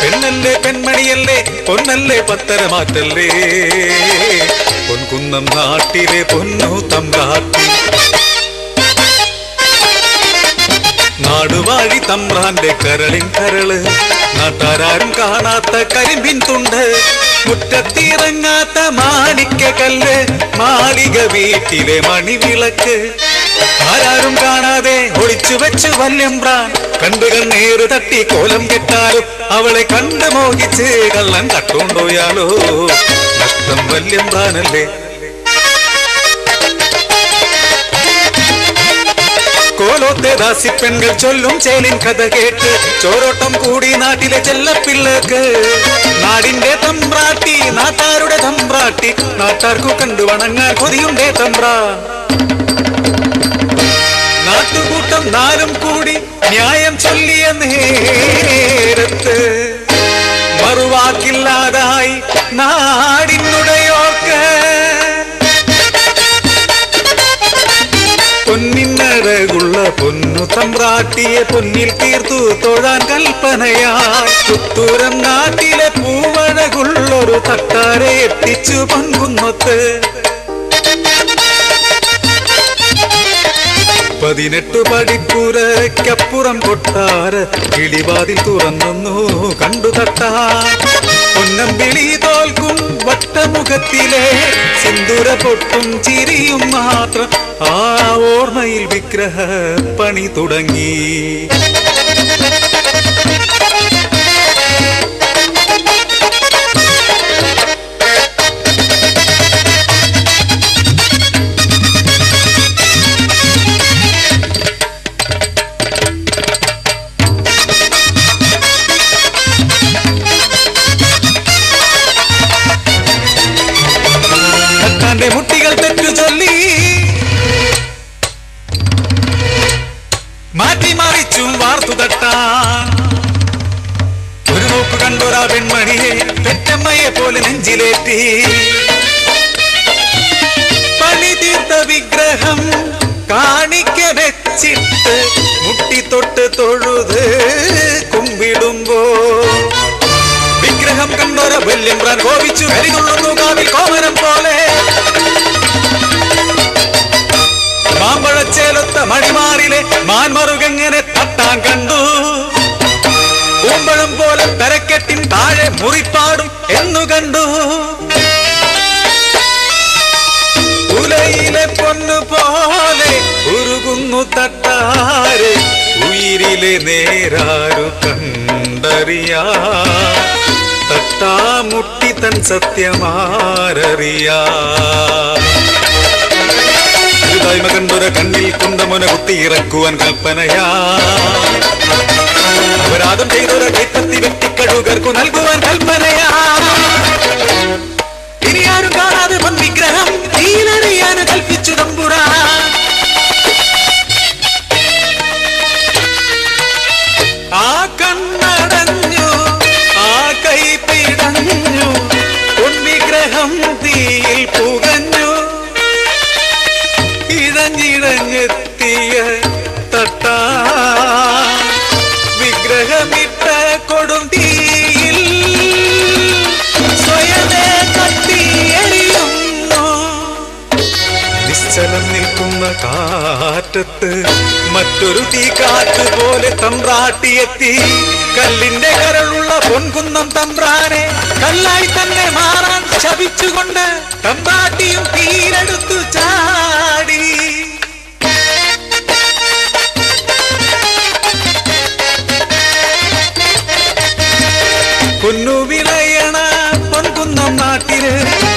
പെണ്ണല്ലേ പെൺമണിയല്ലേ പൊന്നല്ലേ പത്തരമാറ്റല്ലേ പൊൻകുന്നം നാട്ടിലെ പൊന്നു തമ്പ്രാട്ടി നാടുവാഴി തമ്പ്രാന്റെ കരളിൻ കരള് നാട്ടാരും കാണാത്ത കരിമ്പിൻ തുണ്ട് മുറ്റത്തിറങ്ങാത്ത മാണിക്ക കല്ല് മാളിക വീട്ടിലെ മണിവിളക്ക് ആരാരും കാണാതെ ഒളിച്ചു വെച്ച് വല്യമ്പ്രാൻ കണ്ടു കണ്ണേറ് തട്ടി കോലം കെട്ടാലോ അവളെ കണ്ട് മോഹിച്ച് കള്ളൻ തട്ടുകൊണ്ടോയാലോ നഷ്ടം വല്യമ്പ്രാനല്ലേ കോലോത്തെ ദാസിപ്പെൺകൾ ചൊല്ലും ചേലിൻ കഥ കേട്ട് ചോരോട്ടം കൂടി നാട്ടിലെ ചെല്ലപ്പിള്ളക്ക് നാടിന്റെ തമ്പ്രാട്ടി നാട്ടാരുടെ തമ്പ്രാട്ടി നാട്ടാർക്കു കണ്ടു വണങ്ങാൻ കൊതിയുണ്ടേ തമ്പ്രാ നാട്ടുകൂട്ടം നാലും കൂടി ന്യായം ചൊല്ലിയ നേരത്ത് മറുവാക്കില്ലാതായി നാടിനുടയോർക്ക് പൊന്നിനഴകുള്ള പൊന്നു തമ്പ്രാട്ടിയെ പൊന്നിൽ തീർത്തു തൊഴാൻ കൽപ്പനയായി പുത്തൂരം നാട്ടിലെ പൂവഴകുള്ളൊരു തട്ടാരെ എത്തിച്ചു പൊൻകുന്നത്ത് 18 പടിപ്പുരയ്ക്കപ്പുറം കൊട്ടാര കിളിവാതിൽ തുറന്നു കണ്ടു തട്ടാൻ പൊന്നം വിളി തോൽക്കും വട്ടമുഖത്തിലെ സിന്ദൂര പൊട്ടും ചിരിയും മാത്രം ആ ഓർമ്മയിൽ വിഗ്രഹ പണി തുടങ്ങി മുട്ടികൾ തെറ്റു ചൊല്ലി മാറ്റി മറിച്ചും വാർത്തു തട്ടാൻ ഒരു നോക്കു കണ്ടൊരാ പെൺമണിയെ പെറ്റമ്മയെ പോലെ നെഞ്ചിലേറ്റി പണി തീർത്ത വിഗ്രഹം കാണിക്ക വെച്ചിട്ട് മുട്ടി തൊട്ട് തൊഴുത് കുമ്പിടുമ്പോ വിഗ്രഹം കണ്ടൊര വല്യമ്പ്രാൻ കോപിച്ചു കരിതുള്ളുന്നു കാവിൽ കോമരം പോലെ മാമ്പഴച്ചേലൊത്ത മണിമാറിലെ മാൻമറുകെങ്ങനെ തട്ടാൻ കണ്ടു പൂമ്പഴം പോലെ തരക്കെട്ടിൻ താഴെ മുറിപ്പാടും എന്നു കണ്ടു ഉലയിലെ പൊന്നു പോലെ ഉരുകുന്നു തട്ടാരെ ഉയിരിലെ നേരാരു കണ്ടറിയാ തട്ടാ മുട്ടി തൻ സത്യമാരറിയാ കണ്ടൊര കണ്ണിൽ കുന്തമുന കുത്തിയിറക്കുവാൻ കൽപ്പനയാ അപരാധം ചെയ്തൊര കൈപ്പത്തി വെട്ടിക്കഴുകർക്കു നൽകുവാൻ കൽപ്പനയാ ഇനി ആരും കാണാതെ പൊൻ വിഗ്രഹം തീയിലറിയാൻ കൽപ്പിച്ചു തമ്പുരാ ആ കണ്ണടഞ്ഞു ആ കൈ പിടഞ്ഞു പൊൻ വിഗ്രഹം തീയിൽ പുകഞ്ഞു ഇഴഞ്ഞിഴഞ്ഞെത്തിയ തട്ടാ വിഗ്രഹമിട്ട കൊടും തീയിൽ സ്വയമേ കത്തിയെറിയുന്നു നിശ്ചലം നിൽക്കുന്ന കാറ്റത്ത് മറ്റൊരു തീ കാറ്റ് പോലെ തമ്പ്രാട്ടിയെത്തി കല്ലിന്റെ കരളുള്ള പൊൻകുന്നം തമ്പ്രാനെ കല്ലായി തന്നെ മാറാൻ ശപിച്ചുകൊണ്ട് തമ്പ്രാട്ടിയും തീരെടുത്തു ചാടി പൊന്നു വിളയണ പൊൻകുന്നം നാട്ടില്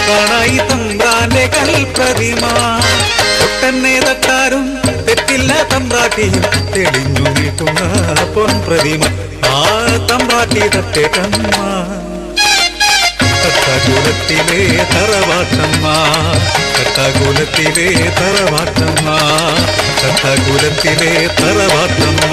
കാണായി തമ്പ്രാന്റെ കൽപ്രതിമ ഒട്ടന്നെ തട്ടാരും തെറ്റില്ല തമ്പ്രാട്ടിയും തെളിഞ്ഞു നിൽക്കുന്ന പൊൻപ്രതിമ ആ തമ്പ്രാട്ടി തട്ടേട്ടമ്മ കട്ടകുലത്തിലെ തറവാട്ടമ്മ കട്ടകുലത്തിലെ തറവാട്ടമ്മ കട്ടകുലത്തിലെ തറവാട്ടമ്മ